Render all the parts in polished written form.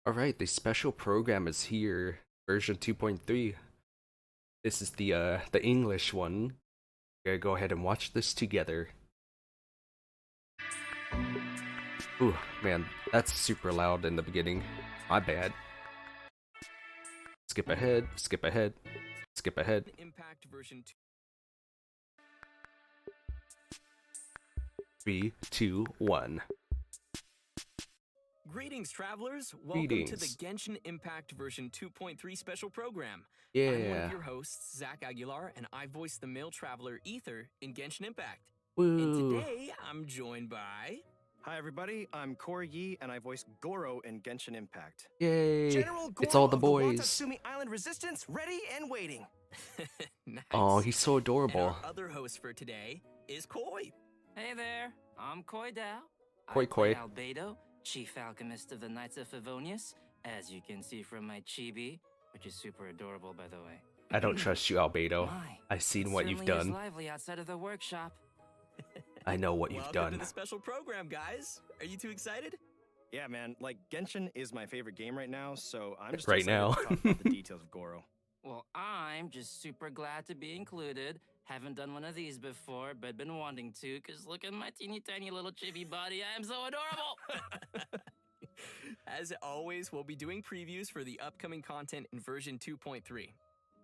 Alright, the special program is here, version 2.3. This is the English one. We're gonna go ahead and watch this together. Ooh, man, that's super loud in the beginning. My bad. Skip ahead, skip ahead, skip ahead. Impact version 3, 2, 1. Greetings, travelers! Welcome to the Genshin Impact version 2.3 special program. I'm one of your hosts, Zach Aguilar, and I voice the male traveler Ether in Genshin Impact. Woo. And today, I'm joined by... Hi everybody, I'm Corey Yi, and I voice Gorou in Genshin Impact. Yay! General Gorou It's all the of boys. Watatsumi Island Resistance, ready and waiting. Nice. Oh, he's so adorable. And our other host for today is Koi. Hey there, I'm Koi Dao. Koi I Koi. play Albedo, Chief Alchemist of the Knights of Favonius, as you can see from my chibi, which is super adorable, by the way. I don't trust you, Albedo. My, I've seen what you've certainly is done. lively outside of the workshop. I know what you've Welcome done. to the special program, guys. Are you too excited? Yeah, man, like Genshin is my favorite game right now, so I'm just Right excited now. to talk about the details of Gorou. Well, I'm just super glad to be included. Haven't done one of these before, but been wanting to, cause look at my teeny tiny little chibi body. I am so adorable! As always, we'll be doing previews for the upcoming content in version 2.3.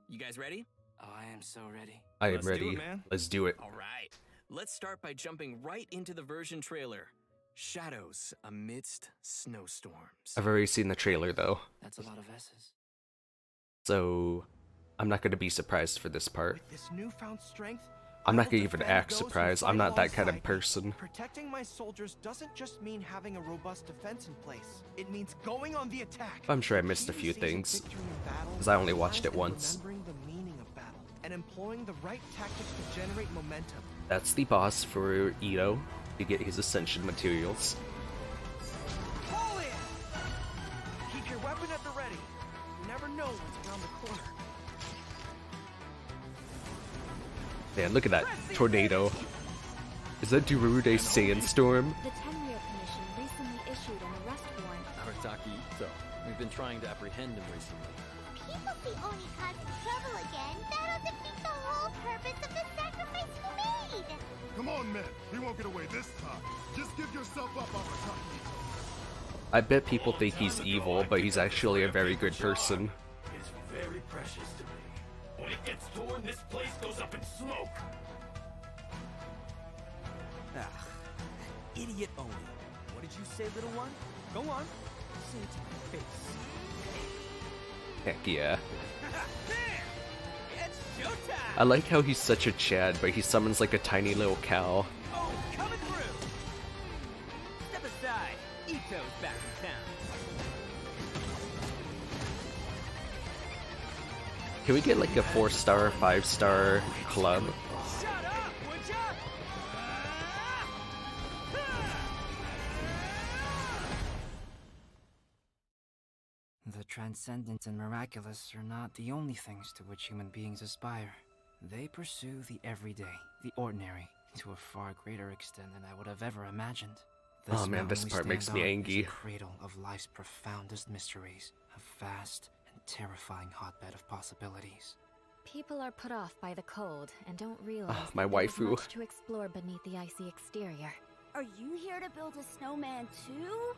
You guys ready? Oh, I am so ready. I am Let's do ready. it, man. Let's do it. All right. Let's start by jumping right into the version trailer. Shadows amidst snowstorms. I've already seen the trailer though, That's a lot of S's. so I'm not gonna be surprised for this part. With this newfound strength, I'm not I will gonna even defend act those who surprised. I'm fight not that kind of alongside me. person. Protecting my soldiers doesn't just mean having a robust defense in place. It means going on the attack. I'm sure I missed a The few key to seizing things, victory in battle 'cause I only watched lies it in once. Remembering the meaning of battle and employing the right tactics to generate momentum. That's the boss for Itto to get his ascension materials. Pull in! Keep your weapon at the ready. You never know what's around the corner. Man, look at that tornado. Is that Darude sandstorm? The 10-year commission recently issued an arrest warrant. Arataki Itto. We've been trying to apprehend him recently. People see only causing trouble again. That'll defeat the whole purpose of the sacrifice you made. Come on, men. He won't get away this time. Just give yourself up, Arataki. I bet people think he's evil, but he's actually a very good person. It's very precious to me. When it gets torn, this place goes up in smoke. Ah, idiot only. What did you say, little one? Go on. Say it to my face. Heck yeah. It's showtime! I like how he's such a Chad, but he summons like a tiny little cow. Oh, coming through! Step aside. Itto's back in town. Can we get like a 4-star, 5-star club? Shut up, would ya? The transcendent and miraculous are not the only things to which human beings aspire. They pursue the everyday, the ordinary, to a far greater extent than I would have ever imagined. Oh man, this mountain we part makes stand me on is angry. a cradle of life's profoundest mysteries, a vast and terrifying hotbed of possibilities. People are put off by the cold and don't realize my that there's waifu. much to explore beneath the icy exterior. Are you here to build a snowman too?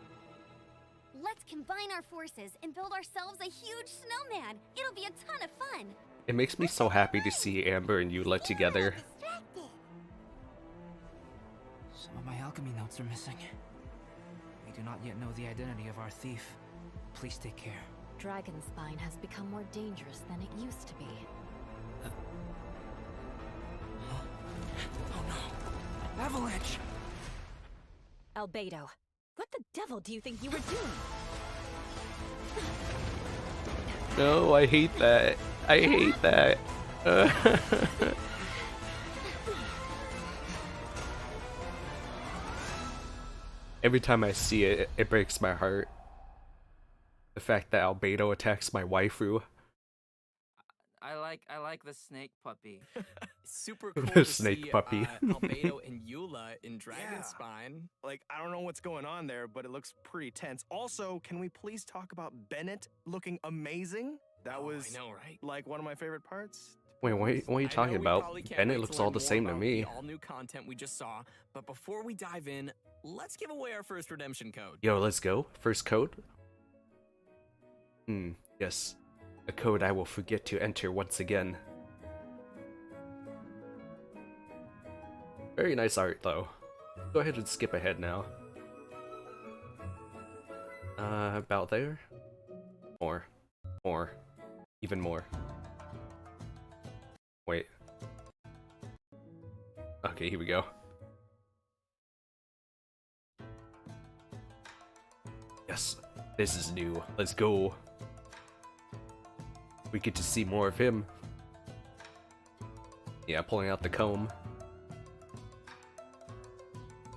Let's combine our forces and build ourselves a huge snowman. It'll be a ton of fun. It makes me so happy to see Amber and Eula together. Distracted. Some of my alchemy notes are missing. We do not yet know the identity of our thief. Please take care. Dragonspine has become more dangerous than it used to be. Oh no! Avalanche! Albedo, what the devil do you think you were doing? No, I hate that. I hate that. Every time I see it, it breaks my heart. The fact that Albedo attacks my waifu. I like the snake puppy. Super cool The to snake see puppy. Albedo and Eula in Dragonspine. Like, I don't know what's going on there, but it looks pretty tense. Also, can we please talk about Bennett looking amazing? That was, I know, right? like, one of my favorite parts. Wait, what are you talking about? Bennett looks all the same to me. All new content we just saw, but before we dive in, let's give away our first redemption code. Yo, let's go. First code. Yes. A code I will forget to enter once again. Very nice art, though. Go ahead and skip ahead now. About there? More. More. Even more. Wait. Okay, here we go. Yes, this is new. Let's go. We get to see more of him. Yeah, pulling out the comb.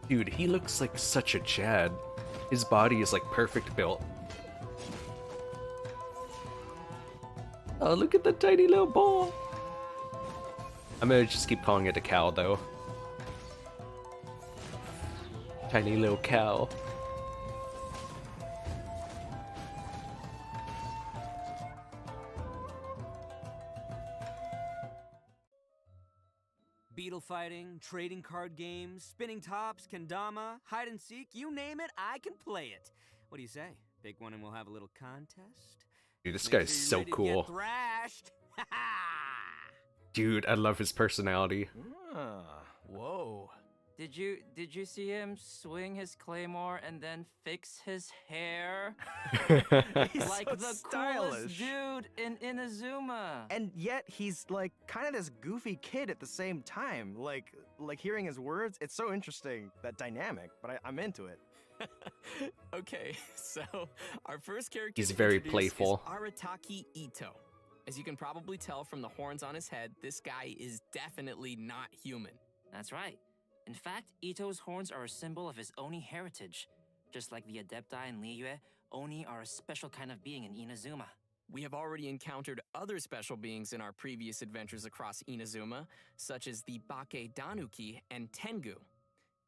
Dude, he looks like such a Chad. His body is like perfect built. Oh, look at the tiny little ball. I'm gonna just keep calling it a cow, though. Tiny little cow. Beetle fighting, trading card games, spinning tops, kendama, hide and seek, you name it, I can play it. What do you say? Pick one and we'll have a little contest? Dude, this Make guy's sure you're so ready to get cool. thrashed. Dude, I love his personality. Whoa. Did you see him swing his claymore and then fix his hair? He's Like so the stylish. coolest dude in Inazuma. And yet he's like kind of this goofy kid at the same time. Like hearing his words, it's so interesting, that dynamic. But I'm into it. Okay, so our first character He's to very introduce playful. is Arataki Itto. As you can probably tell from the horns on his head, this guy is definitely not human. That's right. In fact, Itto's horns are a symbol of his Oni heritage. Just like the Adepti in Liyue, Oni are a special kind of being in Inazuma. We have already encountered other special beings in our previous adventures across Inazuma, such as the Bake Danuki and Tengu.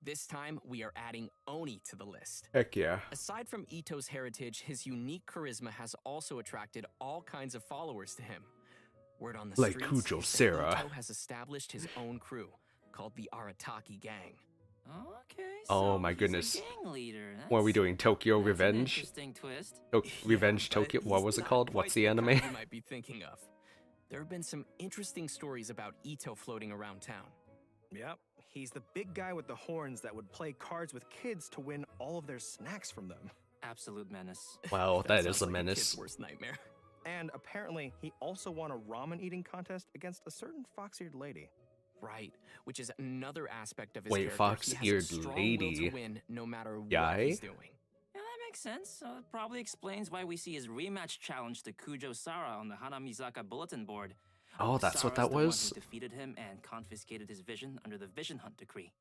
This time, we are adding Oni to the list. Heck yeah. Aside from Itto's heritage, his unique charisma has also attracted all kinds of followers to him. Word on the Like streets Kujo is that Sera. Itto has established his own crew, called the Arataki Gang. Okay, Oh so my he's a goodness. gang leader. What are we doing? Tokyo That's an Revenge? interesting twist. Revenge but Tokyo? What he's was it not called? quite What's the kind anime? you might be thinking of. There have been some interesting stories about Itto floating around town. Yep. He's the big guy with the horns that would play cards with kids to win all of their snacks from them. Absolute menace. Wow, that is sounds a like menace. kid's worst nightmare. And apparently, he also won a ramen eating contest against a certain fox-eared lady. Right, which is another aspect of his Wait, character. He has a fox-eared strong lady. will to win no matter what Yai? he's doing. Yeah, that makes sense. So it probably explains why we see his rematch challenge to Kujo Sara on the Hanamizaka bulletin board. Oh, that's what Sara's that the one was? who defeated him and confiscated his vision under the Vision Hunt decree.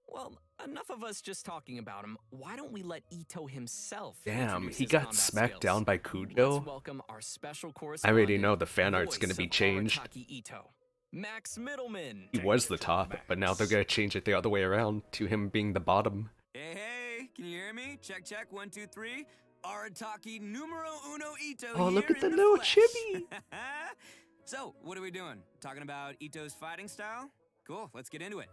Well, enough of us just talking about him. Why don't we let Itto himself Damn, introduce he his got combat smacked skills? down by Let's Kujo? welcome our special I correspondent. already know the fan art's voice gonna be of changed. Arataki Itto, Max Middleman. He was the top, but now they're gonna change it the other way around to him being the bottom. Hey, can you hear me? Check, check, 1, 2, 3. Arataki numero uno Itto Oh, look here at the in little flesh. chibi! So, what are we doing? Talking about Itto's fighting style? Cool, let's get into it.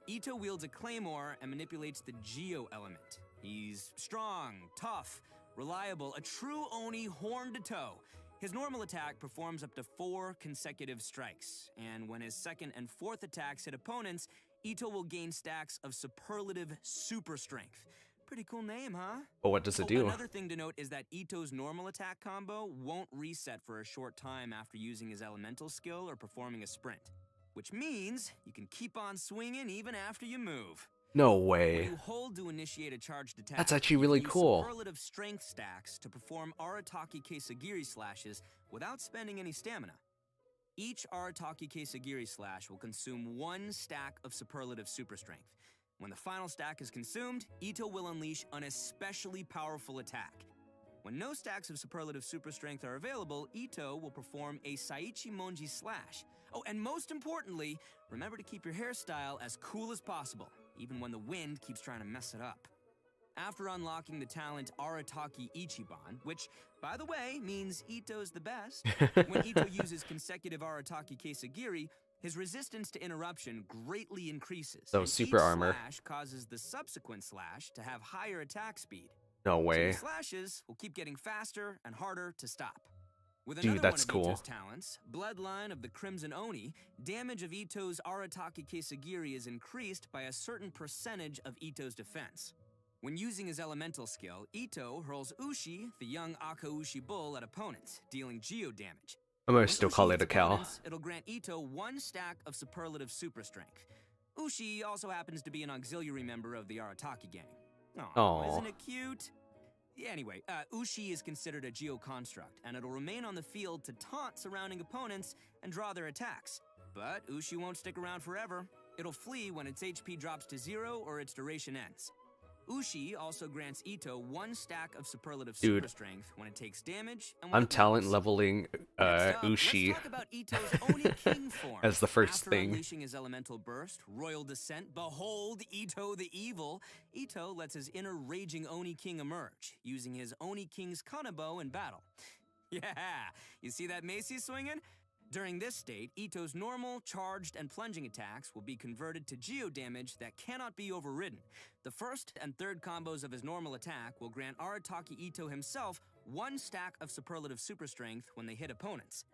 Itto wields a claymore and manipulates the Geo element. He's strong, tough, reliable, a true Oni horn to toe. His normal attack performs up to 4 consecutive strikes, and when his second and fourth attacks hit opponents, Itto will gain stacks of superlative super strength. Pretty cool name, huh? But what does it do? Another thing to note is that Itto's normal attack combo won't reset for a short time after using his elemental skill or performing a sprint. Which means you can keep on swinging even after you move. No When way. you hold to initiate a charged attack, That's actually you can really use cool. superlative strength stacks to perform Arataki Kesagiri slashes without spending any stamina. Each Arataki Kesagiri slash will consume 1 stack of superlative super strength. When the final stack is consumed, Itto will unleash an especially powerful attack. When no stacks of superlative super strength are available, Itto will perform a Saichi Monji slash. Oh, and most importantly, remember to keep your hairstyle as cool as possible, even when the wind keeps trying to mess it up. After unlocking the talent Arataki Ichiban, which, by the way, means Itto's the best, when Itto uses consecutive Arataki Keisagiri, his resistance to interruption greatly increases. So and super each armor slash causes the subsequent slash to have higher attack speed. No way. So the slashes will keep getting faster and harder to stop. With Dude, another that's one of cool. Itto's talents, Bloodline of the Crimson Oni, damage of Itto's Arataki Keisagiri is increased by a certain percentage of Itto's defense. When using his elemental skill, Itto hurls Ushi, the young Akaushi bull, at opponents, dealing geo damage. I'm gonna When still Ushi call hits it a cow. opponents, it'll grant Itto 1 stack of superlative super strength. Ushi also happens to be an auxiliary member of the Arataki gang. Aw. Isn't it cute? Yeah, anyway, Ushi is considered a geo-construct, and it'll remain on the field to taunt surrounding opponents and draw their attacks. But Ushi won't stick around forever. It'll flee when its HP drops to 0 or its duration ends. Ushi also grants Itto 1 stack of superlative super strength when it takes damage and when I'm it talent moves. leveling Ushi Let's talk about Itto's Oni King form. as the first After thing. unleashing his elemental burst, Royal Descent, behold Itto the Evil, Itto lets his inner raging Oni King emerge, using his Oni King's Kanabo in battle. Yeah, you see that mace he's swinging? During this state, Itto's normal, charged, and plunging attacks will be converted to geo damage that cannot be overridden. The first and third combos of his normal attack will grant Arataki Itto himself 1 stack of superlative super strength when they hit opponents.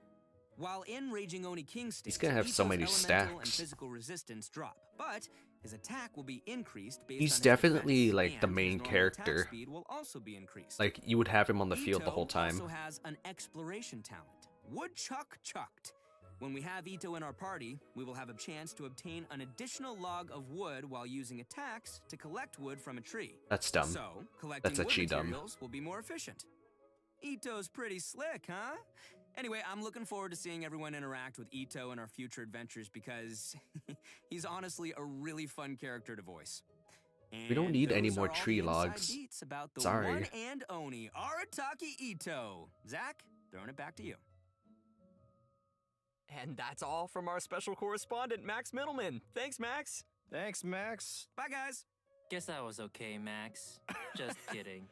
While in Raging Oni King state, He's gonna have so Itto's many elemental and stacks. physical resistance drop, but his attack will be increased based He's on his definitely defense, like the and main his normal attack character. speed will also be increased. Like you would have him on the field the whole time. Itto also has an exploration talent, Woodchuck Chucked. When we have Itto in our party, we will have a chance to obtain an additional log of wood while using attacks to collect wood from a tree. That's dumb. So, collecting That's wood actually dumb. materials will be more efficient. Itto's pretty slick, huh? Anyway, I'm looking forward to seeing everyone interact with Itto in our future adventures because he's honestly a really fun character to voice. We don't And need any those more are all tree the inside logs. deets about the Sorry. one and only Arataki Itto. Zach, throwing it back to you. And that's all from our special correspondent, Max Middleman. Thanks, Max. Thanks, Max. Bye, guys. Guess that was okay, Max. Just kidding.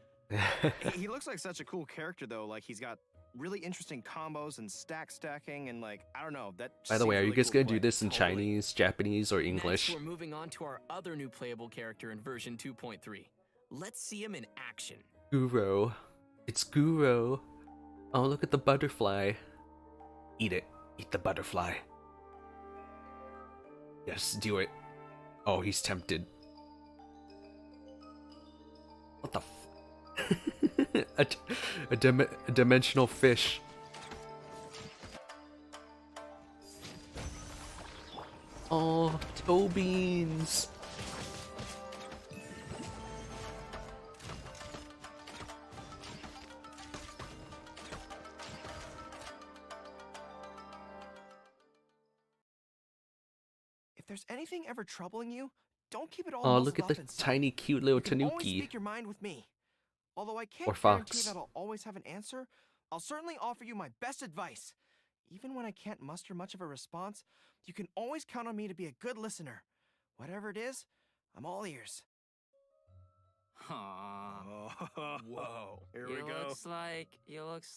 He looks like such a cool character, though. Like, he's got really interesting combos and stacking, and, like, I don't know. That By the way, are you guys gonna do this in Totally. Chinese, Japanese, or English? Next, we're moving on to our other new playable character in version 2.3. Let's see him in action. Gorou. It's Gorou. Oh, look at the butterfly. Eat it. Eat the butterfly. Yes, do it. Oh, he's tempted. What the f... a dimensional fish. Oh, TOEBEANS. If there's anything ever troubling you, don't keep it all Oh, muzzled look at up the inside. tiny, cute little You can always tanuki. speak your mind with me. Although I can't Or guarantee fox. that I'll always have an answer, I'll certainly offer you my best advice. Even when I can't muster much of a response, you can always count on me to be a good listener. Whatever it is, I'm all ears. Aww. Whoa. Here He we go. looks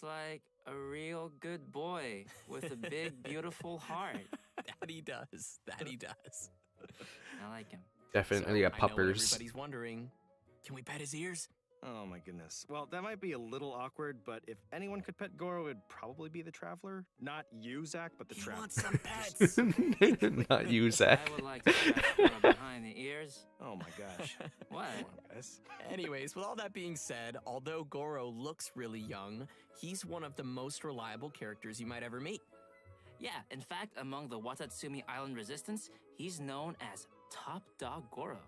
like a real good boy with a big, beautiful heart. That he does. That he does. I like him. Definitely So, a I know what puppers. everybody's wondering, can we pet his ears? Oh my goodness. Well, that might be a little awkward, but if anyone could pet Gorou, it'd probably be the Traveler. Not you, Zach, but the He Traveler. wants some pets. Not you, Zach. I would like to scratch Gorou behind the ears. Oh my gosh. What? Come on, guys. Anyways, with all that being said, although Gorou looks really young, he's one of the most reliable characters you might ever meet. Yeah, in fact, among the Watatsumi Island Resistance, he's known as Top Dog Gorou.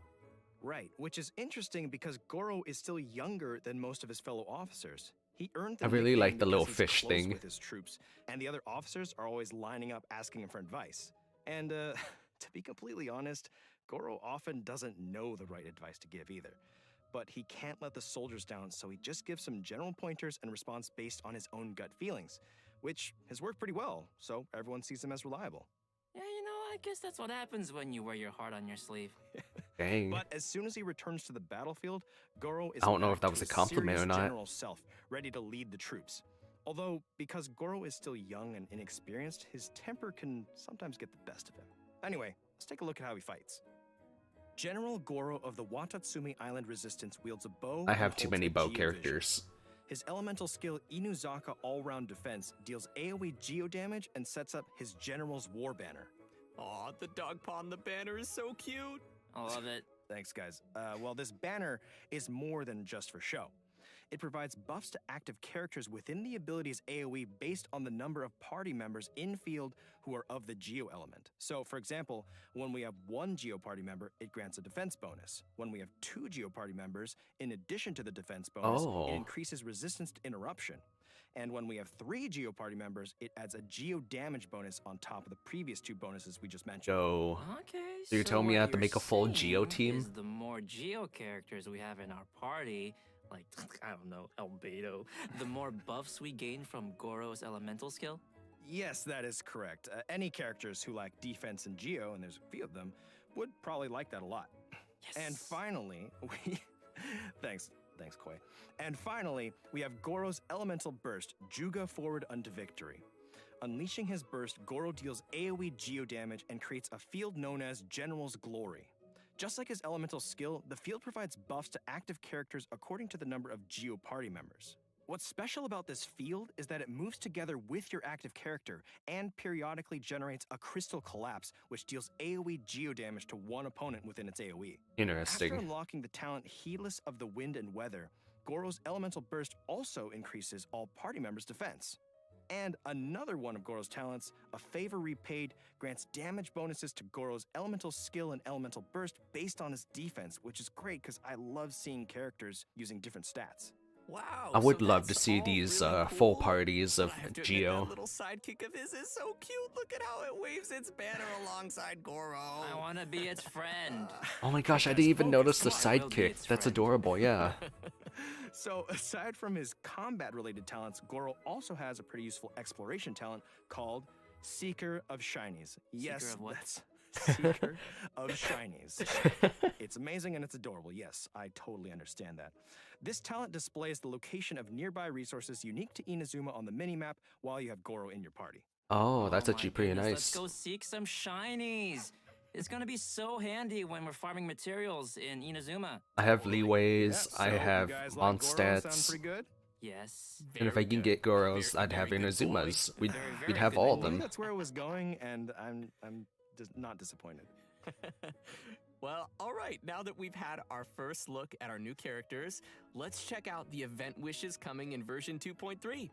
Right, which is interesting because Gorou is still younger than most of his fellow officers. He earned the I really nickname like the little because he's fish close thing. with his troops, and the other officers are always lining up asking him for advice. And to be completely honest, Gorou often doesn't know the right advice to give either. but he can't let the soldiers down, so he just gives some general pointers and responds based on his own gut feelings, which has worked pretty well, so everyone sees him as reliable. Yeah, you know, I guess that's what happens when you wear your heart on your sleeve. Dang. But as soon as he returns to the battlefield, Gorou is I don't know back if that to was a his compliment or serious not. general self, ready to lead the troops. Although, because Gorou is still young and inexperienced, his temper can sometimes get the best of him. Anyway, let's take a look at how he fights. General Gorou of the Watatsumi Island Resistance wields a bow. I and have too holds many a bow Geovision. characters. His elemental skill Inuzaka All-Round Defense deals AoE geo damage and sets up his General's War Banner. Aw, the dog paw on the banner is so cute. I love it. Thanks, guys. Well, this banner is more than just for show. It provides buffs to active characters within the ability's AoE based on the number of party members in field who are of the Geo element. So, for example, when we have one Geo party member, it grants a defense bonus. When we have two Geo party members, in addition to the defense bonus, it increases resistance to interruption. And when we have three Geo party members, it adds a Geo damage bonus on top of the previous two bonuses we just mentioned. Yo. Okay, So you're telling me I have to what make a you're full Geo saying team? is the more Geo characters we have in our party, like, I don't know, Albedo, the more buffs we gain from Gorou's elemental skill? Yes, that is correct. Any characters who like defense and Geo, and there's a few of them, would probably like that a lot. Yes. And finally, we... Thanks, Koi. And finally, we have Gorou's elemental burst, Juga Forward unto Victory. Unleashing his burst, Gorou deals AoE Geo damage and creates a field known as General's Glory. Just like his elemental skill, the field provides buffs to active characters according to the number of Geo party members. What's special about this field is that it moves together with your active character and periodically generates a crystal collapse, which deals AoE Geo damage to one opponent within its AoE. Interesting. After unlocking the talent Heedless of the Wind and Weather, Gorou's elemental burst also increases all party members' defense. And another one of Gorou's talents, A Favor Repaid, grants damage bonuses to Gorou's elemental skill and elemental burst based on his defense, which is great because I love seeing characters using different stats. Wow. I would love to see these really cool. full parties of I have to admit, Geo. that little sidekick of his is so cute. Look at how it waves its banner alongside Gorou. I want to be its friend. Oh my gosh, I didn't even notice the sidekick. That's adorable, yeah. So, aside from his combat-related talents, Gorou also has a pretty useful exploration talent called Seeker of Shinies. Yes, Seeker of what? that's Seeker of Shinies. It's amazing and it's adorable. Yes, I totally understand that. This talent displays the location of nearby resources unique to Inazuma on the minimap while you have Gorou in your party. Oh, that's my actually pretty goodness, nice. Let's go seek some shinies. It's gonna be so handy when we're farming materials in Inazuma. I have leeways, Yeah, so I have you guys on like Gorou? Sound stats, pretty good? Yes. and if I can get Gorou's, I'd have Inazuma's. We'd have good all of boy. them. That's where it was going, and I'm not disappointed. Well, all right, now that we've had our first look at our new characters, let's check out the event wishes coming in version 2.3.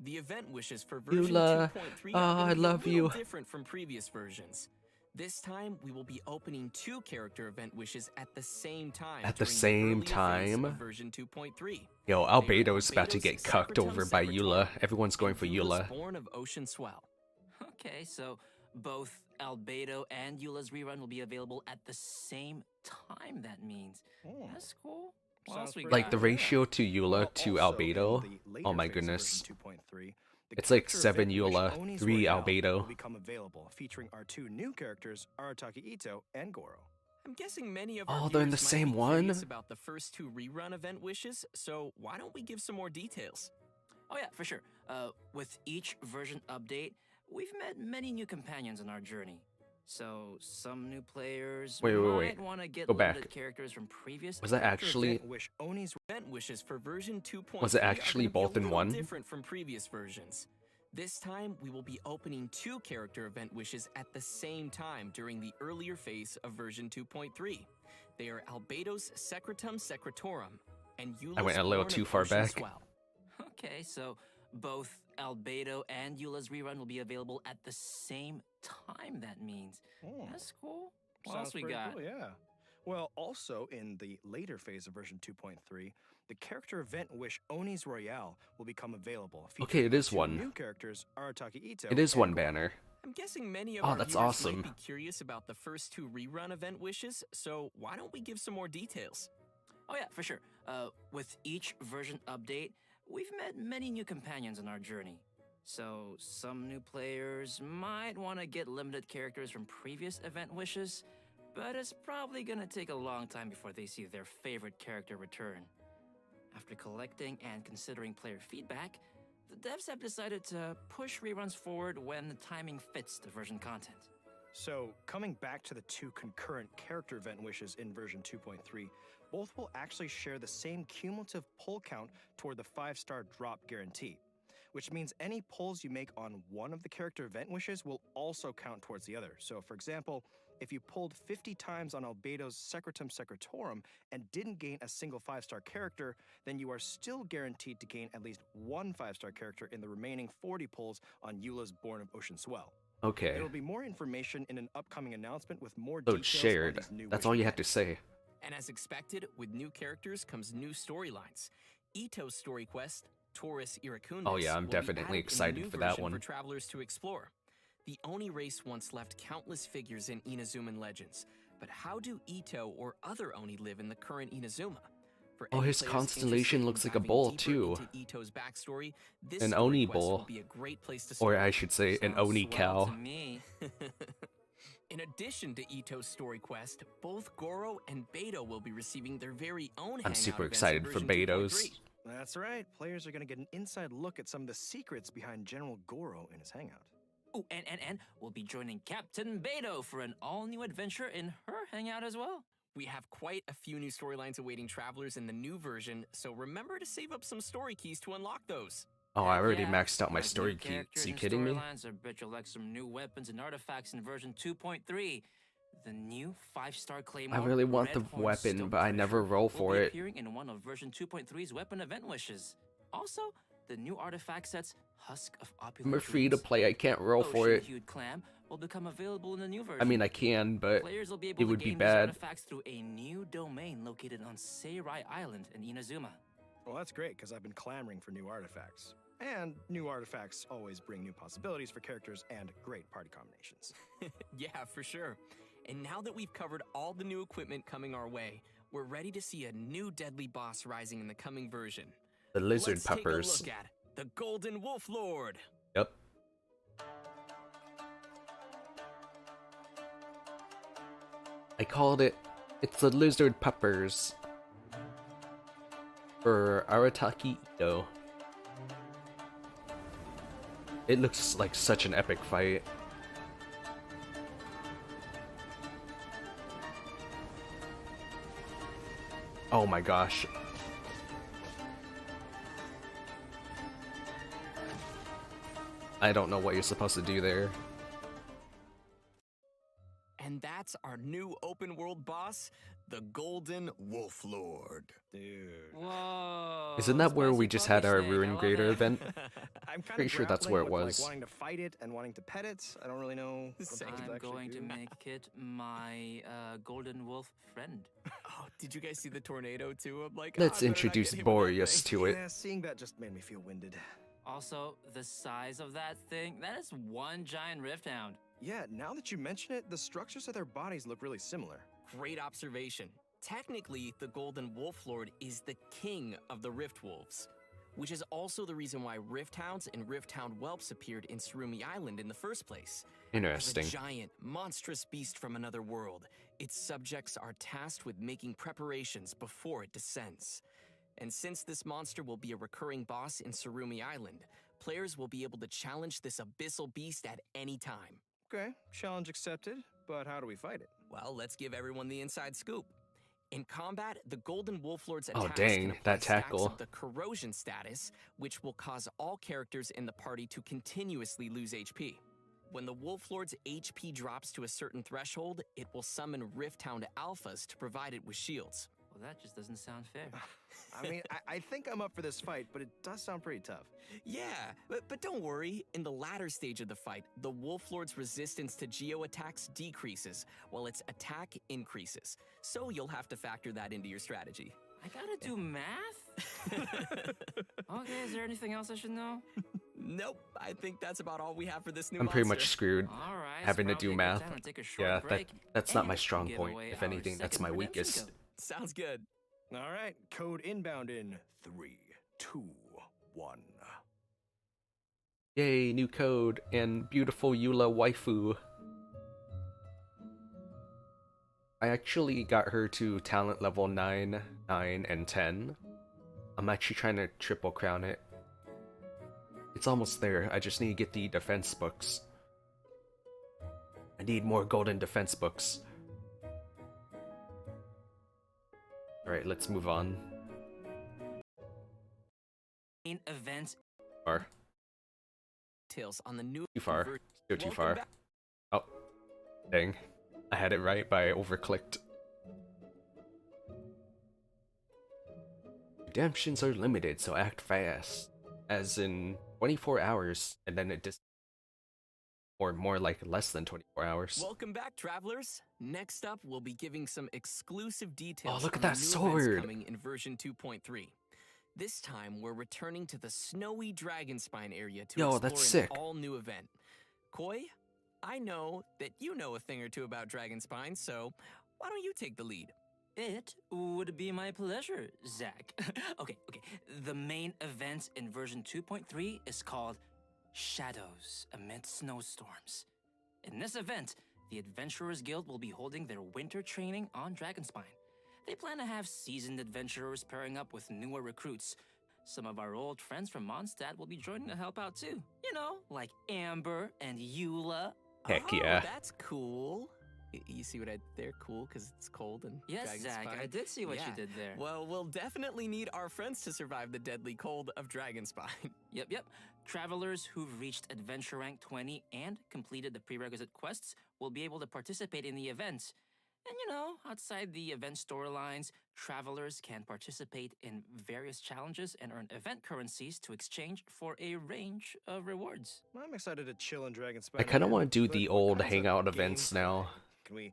The event wishes for version Eula. 2.3 Oh, are I gonna be love a you. little different from previous versions. This time, we will be opening 2 character event wishes at the same time. At the during same earlier phase time? of version 2.3. Yo, Albedo's about to get Albedo's cucked over by Secretum Eula. Secretum, Everyone's going for and Eula's Eula. Born of Ocean Swell. Okay, so both Albedo and Eula's rerun will be available at the same time, that means. That's cool. What else we Like got? the ratio to Eula to Also, Albedo. in the later Oh my phase of goodness. version 2.3, the It's like character 7 event wish Eula, Oni's 3 Royale Albedo. will become available, featuring our 2 new characters, Arataki Itto and Gorou. I'm guessing many of Oh, our they're in viewers the might same be one? curious about the first 2 rerun event wishes, so why don't we give some more details? Oh yeah, for sure. With each version update, we've met many new companions on our journey. So some new players Wait. might want to get Go limited back. characters from previous. Was that Character actually... event wish Oni's Event wishes for version 2.3 Was it are actually gonna be a both in little one? different from previous versions. This time, we will be opening 2 character event wishes at the same time during the earlier phase of version 2.3. They are Albedo's Secretum Secretorum and Eula's I went a little Born too of far Ocean back. Swell. Okay, so both Albedo and Eula's rerun will be available at the same time, that means. That's cool. What else we pretty got? cool, yeah. Well, also in the later phase of version 2.3, the character event wish Oni's Royale will become available. Okay, it is featuring 2 one. new characters, Arataki Itto It is and one Gorou. banner. I'm guessing many of Oh, our that's viewers awesome. might be curious about the first 2 rerun event wishes, so why don't we give some more details? Oh yeah, for sure. With each version update, we've met many new companions on our journey. So some new players might want to get limited characters from previous event wishes, but it's probably gonna take a long time before they see their favorite character return. After collecting and considering player feedback, the devs have decided to push reruns forward when the timing fits the version content. So, coming back to the 2 concurrent character event wishes in version 2.3, both will actually share the same cumulative pull count toward the 5-star drop guarantee, which means any pulls you make on one of the character event wishes will also count towards the other. So, for example, if you pulled 50 times on Albedo's Secretum Secretorum and didn't gain a single 5-star character, then you are still guaranteed to gain at least 1 5-star character in the remaining 40 pulls on Eula's Born of Ocean Swell. Okay. There will be more information in an upcoming announcement with more So details it's shared. on these new That's wish all you events. had to say. And as expected, with new characters comes new storylines. Itto's story quest, Taurus Iracundus, Oh yeah, I'm will be definitely added in the excited new for that version one. For travelers to explore. The Oni race once left countless figures in Inazuman legends, but how do Itto or other Oni live in the current Inazuma? For Oh, any his players constellation interested in looks like a diving bowl, deeper too. into Itto's backstory, this An story Oni quest bowl. will be a great place to Or start. I should say, an Sounds Oni swell cow. to me. In addition to Itto's story quest, both Gorou and Beto will be receiving their very own I'm hangout super events in excited for version Beto's. 2.3. That's right. Players are going to get an inside look at some of the secrets behind General Gorou in his hangout. Oh, and we'll be joining Captain Beto for an all-new adventure in her hangout as well. We have quite a few new storylines awaiting travelers in the new version, so remember to save up some story keys to unlock those. Oh, I already Yeah, maxed out my like story new keys. characters You and kidding me? storylines, I bet you'll like some new weapons and artifacts in version 2.3. The new 5-star Claymore. I really want the Red Horn weapon, Stone but I Treasure never roll will for be it. appearing in one of version 2.3's weapon event wishes. Also, the new artifact sets Husk of Opulent I'm free to Dreams, play. I can't roll for it. Ocean-hued clam will become available in the new version. I mean, I can, but Players will be able it to would be gain these bad. artifacts through a new domain located on Seirai Island in Inazuma. Well, that's great, because I've been clamoring for new artifacts. And new artifacts always bring new possibilities for characters and great party combinations. Yeah, for sure. And now that we've covered all the new equipment coming our way, we're ready to see a new deadly boss rising in the coming version. The lizard Let's peppers. take a look at the Golden Wolf Lord. Yep. I called it. It's the lizard peppers. For Arataki Itto. It looks like such an epic fight. Oh my gosh. I don't know what you're supposed to do there. And that's our new open world boss, the Golden Wolf Lord. Dude. Whoa. Isn't that where we spicy just puppy had our snake, I Ruin love Grader it. event? I'm kind Pretty of sure that's where it grappling was. with, like, wanting to fight it and wanting to pet it. I don't really know what Same. to I'm actually going to do. make it my golden wolf friend. Oh, did you guys see the tornado too? I'm like, Let's I better not introduce get hit with that Boreas thing. to it. Yeah, seeing that just made me feel winded. Also, the size of that thing, that is one giant rift hound. Yeah, now that you mention it, the structures of their bodies look really similar. Great observation. Technically, the Golden Wolf Lord is the king of the Rift Wolves, which is also the reason why Rift Hounds and Rift Hound whelps appeared in Surumi Island in the first place. Interesting. As a giant, monstrous beast from another world, its subjects are tasked with making preparations before it descends. And since this monster will be a recurring boss in Surumi Island, players will be able to challenge this abyssal beast at any time. Okay, challenge accepted, but how do we fight it? Well, let's give everyone the inside scoop. In combat, the Golden Wolf Lord's Oh, attacks dang, can apply that stacks tackle. of the corrosion status, which will cause all characters in the party to continuously lose HP. When the Wolf Lord's HP drops to a certain threshold, it will summon Rift Hound alphas to provide it with shields. Well, that just doesn't sound fair. I mean, I think I'm up for this fight, but it does sound pretty tough. Yeah, but don't worry. In the latter stage of the fight, the Wolf Lord's resistance to geo attacks decreases, while its attack increases. So you'll have to factor that into your strategy. I gotta do math? Okay, is there anything else I should know? Nope, I think that's about all we have for this new I'm pretty much monster. screwed All right, it's having to probably do a good math. time to take a short Yeah, break that's not my and strong give point. away If our anything, that's second my redemption weakest. code. Sounds good. All right, code inbound in 3, 2, 1. Yay, new code and beautiful Eula waifu. I actually got her to talent level 9, 9, and 10. I'm actually trying to triple crown it. It's almost there. I just need to get the defense books. I need more golden defense books. Alright, let's move on. Main event. Far. Details on the new Too far. ver- Go too Welcome far. back. Oh. Dang. I had it right, but I overclicked. Redemptions are limited, so act fast. As in 24 hours, and then it just... Or more like less than 24 hours. Welcome back, travelers. Next up, we'll be giving some exclusive details. Oh, look on at the that new events sword. coming in version 2.3. This time, we're returning to the snowy Dragonspine area to Yo, explore that's an sick. all-new event. Koi, I know that you know a thing or two about Dragonspine, so why don't you take the lead? It would be my pleasure, Zach. Okay. The main event in version 2.3 is called Shadows Amid Snowstorms. In this event, the Adventurers Guild will be holding their winter training on Dragonspine. They plan to have seasoned adventurers pairing up with newer recruits. Some of our old friends from Mondstadt will be joining to help out too. You know, like Amber and Eula. Heck Oh, yeah. That's cool. You see what I did there? Cool, because it's cold and Yes, Dragonspine. Zach, I did see what you Yeah. did there. Well, we'll definitely need our friends to survive the deadly cold of Dragonspine. Yep. Travelers who've reached Adventure Rank 20 and completed the prerequisite quests will be able to participate in the event. And you know, outside the event storylines, travelers can participate in various challenges and earn event currencies to exchange for a range of rewards. I'm excited to chill in Dragonspine. I kind of again, want to do but the what old kinds of hangout events gameplay now. Can we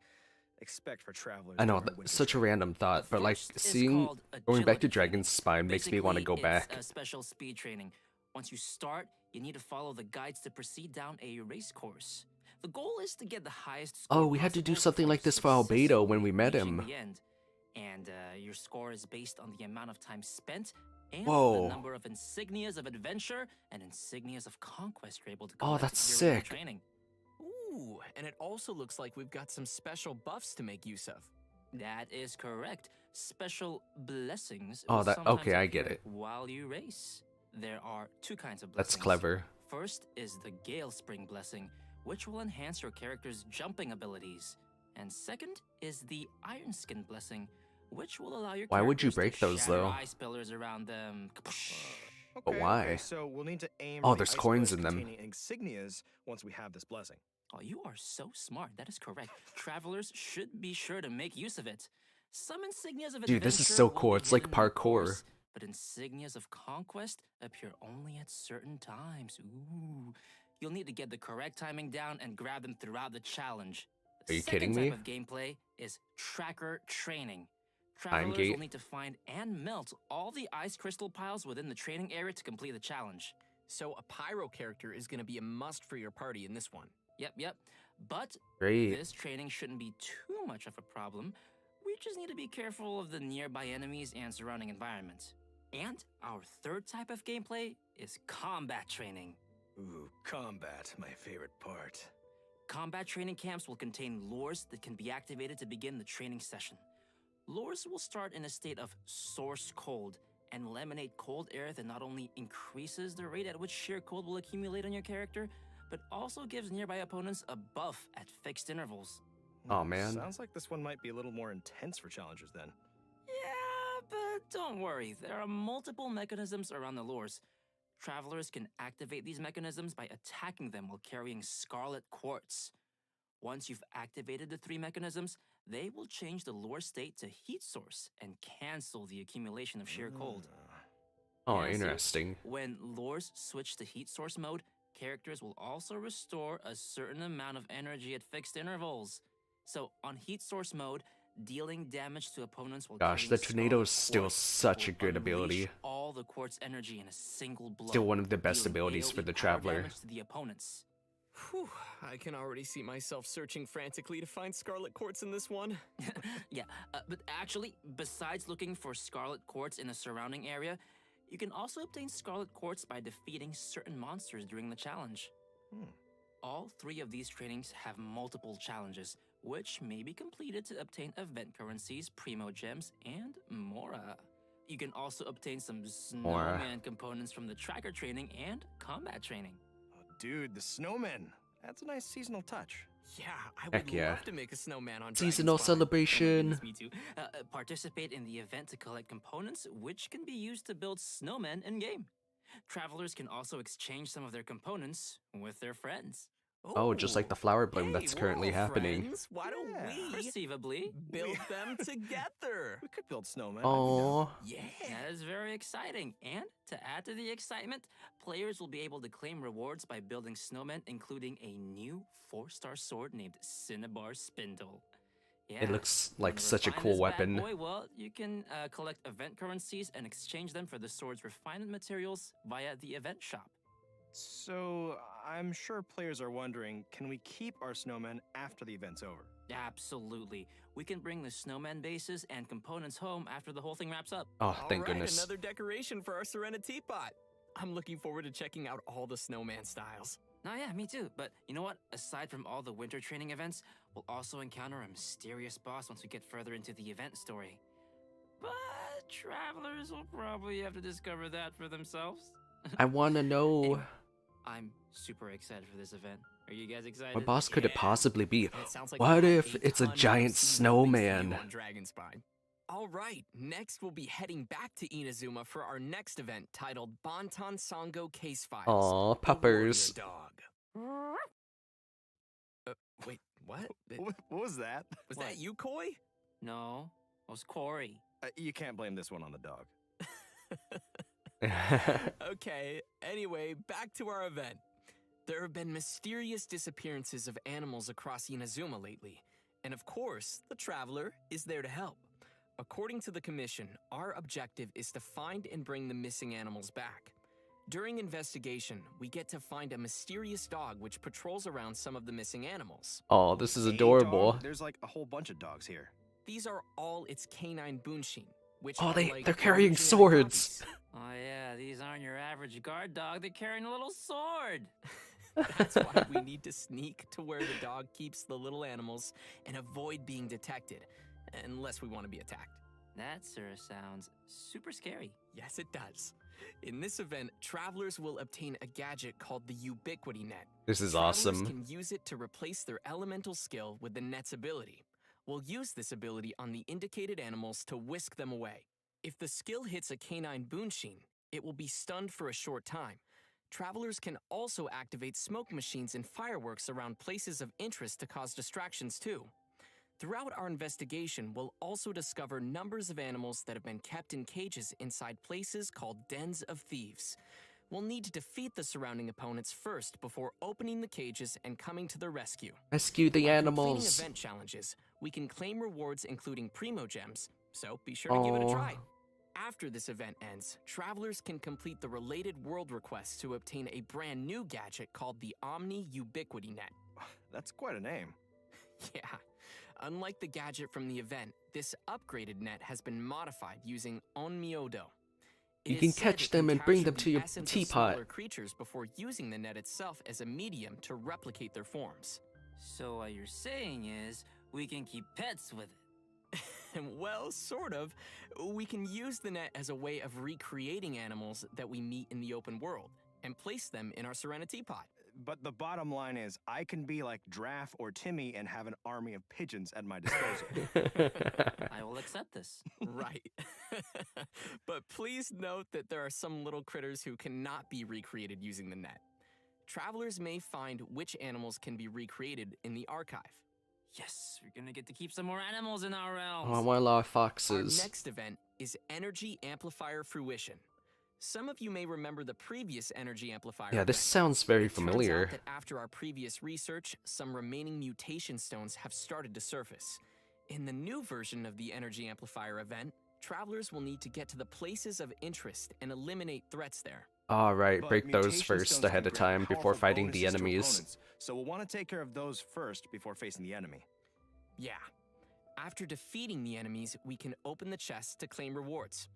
expect for travelers? I know, during winter such a training? random thought, but like First is seeing called going back to agility training. Dragonspine makes me want to go Basically, back. It's a special speed training. Once you start, you need to follow the guides to proceed down a race course. The goal is to get the highest score Oh, we had to do possible something before like this for Albedo when we met reaching him. the end. And your score is based on the amount of time spent and Whoa. the number of insignias of adventure and insignias of conquest you're able to Oh, collect that's during your sick. training. Ooh, and it also looks like we've got some special buffs to make use of. That is correct. Special blessings. Oh, will that- sometimes okay, I get appear it. While you race, there are two kinds of blessings. That's clever. First is the Gale Spring blessing, which will enhance your character's jumping abilities. And second is the Iron Skin blessing, which will allow your Why would you characters break to those, shatter though? ice pillars around them. But why? So we'll need to aim. Oh, for the there's ice coins pillars in them. containing insignias once we have this blessing. Oh, you are so smart. That is correct. Travelers should be sure to make use of it. Some insignias of Dude, this is adventure so will cool. be It's like hidden, of parkour. course, but insignias of conquest appear only at certain times. Ooh. You'll need to get the correct timing down and grab them throughout the challenge. The Are you second kidding type me? of gameplay is tracker training. Time Travelers gate. will need to find and melt all the ice crystal piles within the training area to complete the challenge. So a pyro character is going to be a must for your party in this one. Yep. But Great. this training shouldn't be too much of a problem. We just need to be careful of the nearby enemies and surrounding environment. And our third type of gameplay is combat training. Ooh, combat, my favorite part. Combat training camps will contain lures that can be activated to begin the training session. Lures will start in a state of source cold and will emanate cold air that not only increases the rate at which sheer cold will accumulate on your character, but also gives nearby opponents a buff at fixed intervals. Oh man. Sounds like this one might be a little more intense for challengers then. Yeah, but don't worry. There are multiple mechanisms around the lures. Travelers can activate these mechanisms by attacking them while carrying Scarlet Quartz. Once you've activated the three mechanisms, they will change the lure state to heat source and cancel the accumulation of sheer cold. Oh, Yeah, so interesting. when lures switch to heat source mode, characters will also restore a certain amount of energy at fixed intervals. So on heat source mode, dealing damage to opponents while Gosh, carrying the tornado is scarlet still quartz such a will good unleash ability. all the quartz energy in a single blow. Still one of the best dealing abilities for AoE the power Traveler. damage to the opponents. Whew, I can already see myself searching frantically to find scarlet quartz in this one. Yeah, but actually, besides looking for scarlet quartz in the surrounding area, you can also obtain scarlet quartz by defeating certain monsters during the challenge. All 3 of these trainings have multiple challenges, which may be completed to obtain event currencies, primo gems, and Mora. You can also obtain some snowman components from the tracker training and combat training. Dude, the snowmen. That's a nice seasonal touch. Yeah, I Heck would yeah. love to make a snowman on Seasonal Dragonspine. celebration. Me too. Participate in the event to collect components, which can be used to build snowmen in-game. Travelers can also exchange some of their components with their friends. Oh, just like the flower bloom Hey, that's we're currently all happening. friends. Why don't we Perceivably. build them together? We could build snowmen. Oh, Yeah. That is very exciting. And to add to the excitement, players will be able to claim rewards by building snowmen, including a new 4-star sword named Cinnabar Spindle. Yeah. it looks like Want to such a refine cool this bad weapon. boy? Well, you can collect event currencies and exchange them for the sword's refinement materials via the event shop. So, I'm sure players are wondering, can we keep our snowmen after the event's over? Absolutely. We can bring the snowman bases and components home after the whole thing wraps up. Oh, thank All right, goodness. another decoration for our Serenity Teapot. I'm looking forward to checking out all the snowman styles. Oh yeah, me too. But you know what? Aside from all the winter training events, we'll also encounter a mysterious boss once we get further into the event story. But travelers will probably have to discover that for themselves. I want to know Anyway, I'm super excited for this event. Are you guys excited? what boss could it possibly be? And it sounds like What we have if it's a ton of giant seasonal links to you snowman? on Dragonspine. All right, next we'll be heading back to Inazuma for our next event titled Bantan Sango Case Files. Aw, The Warrior puppers. Dog. Wait, what? What was that? Was that you, Koi? No, it was Corey. You can't blame this one on the dog. Okay, anyway, back to our event. There have been mysterious disappearances of animals across Inazuma lately, and of course, the Traveler is there to help. According to the Commission, our objective is to find and bring the missing animals back. During investigation, we get to find a mysterious dog which patrols around some of the missing animals. Oh, this is A adorable. dog? There's like a whole bunch of dogs here. These are all its canine bunshin, which Oh, are they're like carrying original swords. copies. Oh yeah, these aren't your average guard dog. They're carrying a little sword. That's why we need to sneak to where the dog keeps the little animals and avoid being detected, unless we want to be attacked. That sure sounds super scary. Yes, it does. In this event, travelers will obtain a gadget called the Ubiquity Net. This is Travelers awesome. can use it to replace their elemental skill with the net's ability. We'll use this ability on the indicated animals to whisk them away. If the skill hits a canine bunshin, it will be stunned for a short time. Travelers can also activate smoke machines and fireworks around places of interest to cause distractions too. Throughout our investigation, we'll also discover numbers of animals that have been kept in cages inside places called dens of thieves. We'll need to defeat the surrounding opponents first before opening the cages and coming to their rescue. Rescue the While animals. completing event challenges, we can claim rewards including primo gems, so be sure to give it a try. After this event ends, travelers can complete the related world requests to obtain a brand new gadget called the Omni Ubiquity Net. That's quite a name. Yeah. Unlike the gadget from the event, this upgraded net has been modified using Onmyodo. You can catch them and bring them to your teapot. Smaller creatures before using the net itself as a medium to replicate their forms. So what you're saying is, we can keep pets with it. Well, sort of. We can use the net as a way of recreating animals that we meet in the open world and place them in our Serenity Pot. But the bottom line is, I can be like Draff or Timmy and have an army of pigeons at my disposal. I will accept this. Right. But please note that there are some little critters who cannot be recreated using the net. Travelers may find which animals can be recreated in the archive. Yes, we're gonna get to keep some more animals in our realms. Oh, I want a lot of Our foxes. next event is Energy Amplifier Fruition. Some of you may remember the previous Energy Amplifier Yeah, this event. sounds very It turns out familiar. that after our previous research, some remaining mutation stones have started to surface. In the new version of the Energy Amplifier event, travelers will need to get to the places of interest and eliminate threats there. Alright, But break those mutation first stones ahead can of grant time before powerful fighting the bonuses to enemies. opponents, so we'll want to take care of those first before facing the enemy. Yeah. After defeating the enemies, we can open the chests to claim rewards.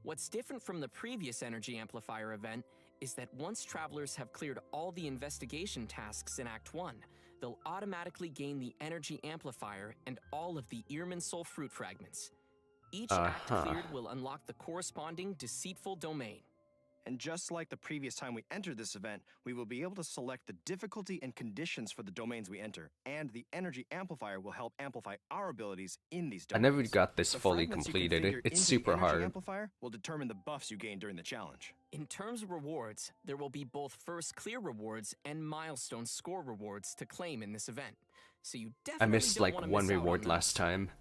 What's different from the previous Energy Amplifier event is that once travelers have cleared all the investigation tasks in Act 1, they'll automatically gain the Energy Amplifier and all of the Earman Soul Fruit fragments. Each act cleared will unlock the corresponding deceitful domain. And just like the previous time we entered this event, we will be able to select the difficulty and conditions for the domains we enter, and the Energy Amplifier will help amplify our abilities in these I domains. never got this The fully fragments you completed. configure It's into super the Energy hard. Amplifier will determine the buffs you gain during the challenge. In terms of rewards, there will be both first clear rewards and milestone score rewards to claim in this event. So you definitely I missed don't like wanna one miss out on reward those. last time.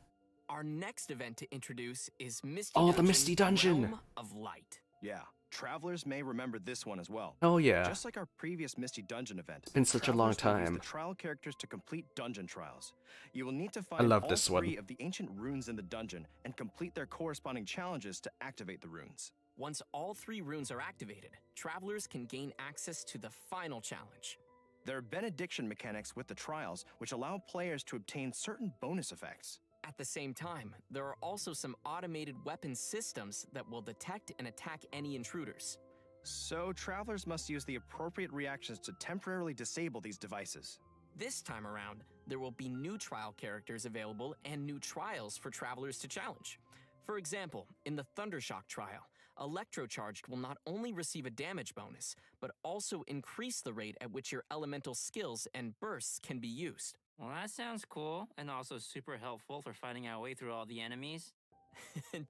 Our next event to introduce is Misty Oh, the Dungeon, Misty Dungeon! Realm of Light. Yeah, travelers may remember this one as well. Oh yeah. Just like our previous Misty Dungeon event, It's been such a long travelers will use time. the trial characters to complete dungeon trials. You will need to find love all this three one. of the ancient runes in the dungeon and complete their corresponding challenges to activate the runes. Once all 3 runes are activated, travelers can gain access to the final challenge. There are benediction mechanics with the trials, which allow players to obtain certain bonus effects. At the same time, there are also some automated weapon systems that will detect and attack any intruders. So travelers must use the appropriate reactions to temporarily disable these devices. This time around, there will be new trial characters available and new trials for travelers to challenge. For example, in the Thundershock trial, Electrocharged will not only receive a damage bonus, but also increase the rate at which your elemental skills and bursts can be used. Well, that sounds cool, and also super helpful for finding our way through all the enemies.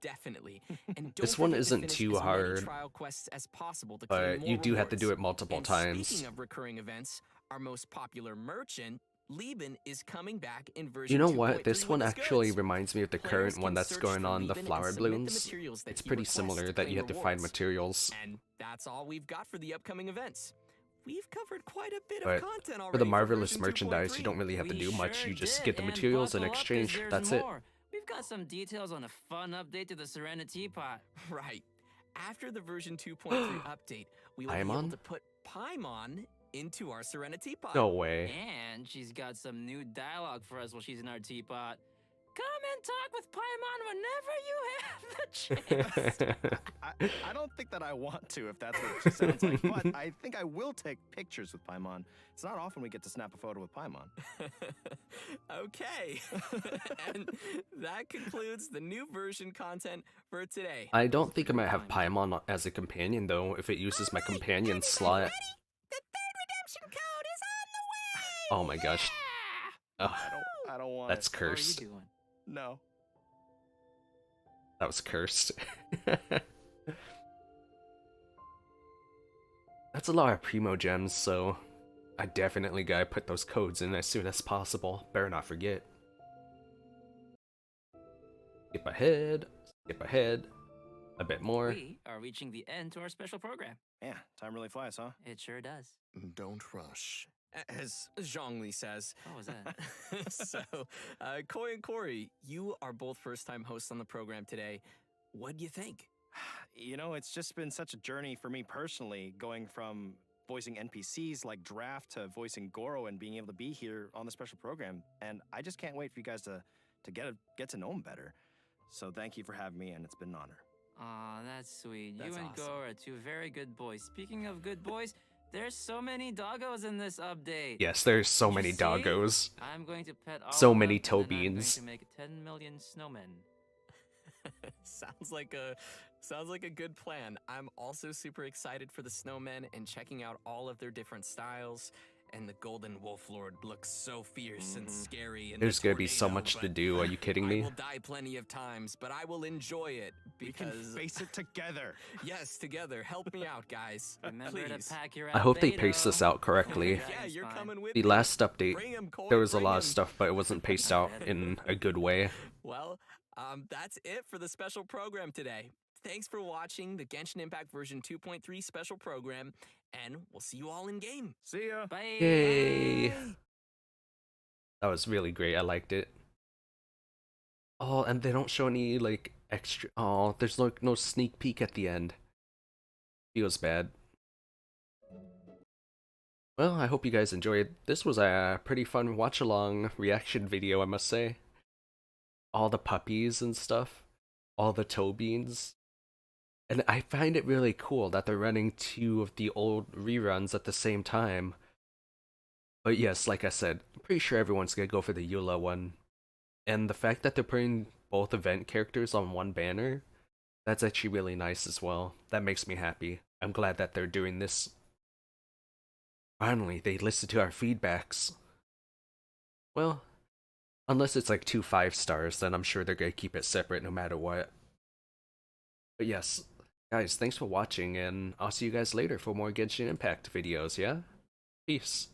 Definitely. And don't This one forget to isn't finish too as many hard, trial quests as possible to claim but more you do have to do it rewards. multiple And times. Speaking of recurring events, our most popular merchant, Lieben, is coming back in version You know 2.3 what? This with one his actually goods. reminds me of the Players current can one that's search going for on, the Lieben and flower submit the blooms. materials that It's he pretty requests similar to that you claim have to find rewards. materials. And that's all we've got for the upcoming events. We've covered quite a bit But of content already for the marvelous version merchandise, 2.3. you don't really have to We do much. sure You just did, get the and materials in buckle up 'cause exchange. there's That's more. We've got some details on a fun update to the Serenity Pot. Right. After the version 2.3 update, we will be able Paimon? to put Paimon into our Serenity Pot. No way. And she's got some new dialogue for us while she's in our teapot. Come and talk with Paimon whenever you have the chance. I don't think that I want to, if that's what she sounds like, but I think I will take pictures with Paimon. It's not often we get to snap a photo with Paimon. Okay. And that concludes the new version content for today. I don't think I might have Paimon as a companion though, if it uses my companion slot. The third redemption code is on the way. Oh my gosh. Oh, I don't want that's it. cursed. No. That was cursed. That's a lot of primo gems, so I definitely gotta put those codes in as soon as possible. Better not forget. Skip ahead, a bit more. We are reaching the end to our special program. Yeah, time really flies, huh? It sure does. Don't rush. As Zhongli says. What was that? So, Koi and Corey, you are both first-time hosts on the program today. What do you think? You know, it's just been such a journey for me personally, going from voicing NPCs like Draft to voicing Gorou and being able to be here on the special program. And I just can't wait for you guys to get to know him better. So thank you for having me, and it's been an honor. Aw, that's sweet. That's you and awesome. Gorou are two very good boys. Speaking of good boys, there's so many doggos in this update. Yes, there's so Did you many see? doggos. I'm going to pet all So of many them, and then I'm going TOEBEANS. to make 10 million snowmen. Sounds like a good plan. I'm also super excited for the snowmen and checking out all of their different styles. And the Golden Wolf Lord looks so fierce and scary. And There's gonna be so much to do. Are you kidding I me? will die plenty of times, but I will enjoy it We can because face it together. yes, together. Help me out, guys. Remember Please. to pack your I hope they Albedo. pace this out correctly. Yeah, you're Dragonspine. coming with The me. last update, Bring 'em, Corey, there was a bring lot 'em. of stuff, but it wasn't paced out in a good way. Well, that's it for the special program today. Thanks for watching the Genshin Impact version 2.3 special program, and we'll see you all in game. See ya. Bye. Yay! That was really great. I liked it. Oh, and they don't show any, like, extra... Oh, there's, like, no sneak peek at the end. Feels bad. Well, I hope you guys enjoyed. This was a pretty fun watch-along reaction video, I must say. All the puppies and stuff. All the TOEBEANS. And I find it really cool that they're running two of the old reruns at the same time. But yes, like I said, I'm pretty sure everyone's gonna go for the Eula one. And the fact that they're putting both event characters on one banner, that's actually really nice as well. That makes me happy. I'm glad that they're doing this. Finally, they listened to our feedbacks. Well, unless it's like 2 5-stars, then I'm sure they're gonna keep it separate no matter what. But yes, guys, thanks for watching, and I'll see you guys later for more Genshin Impact videos, yeah? Peace.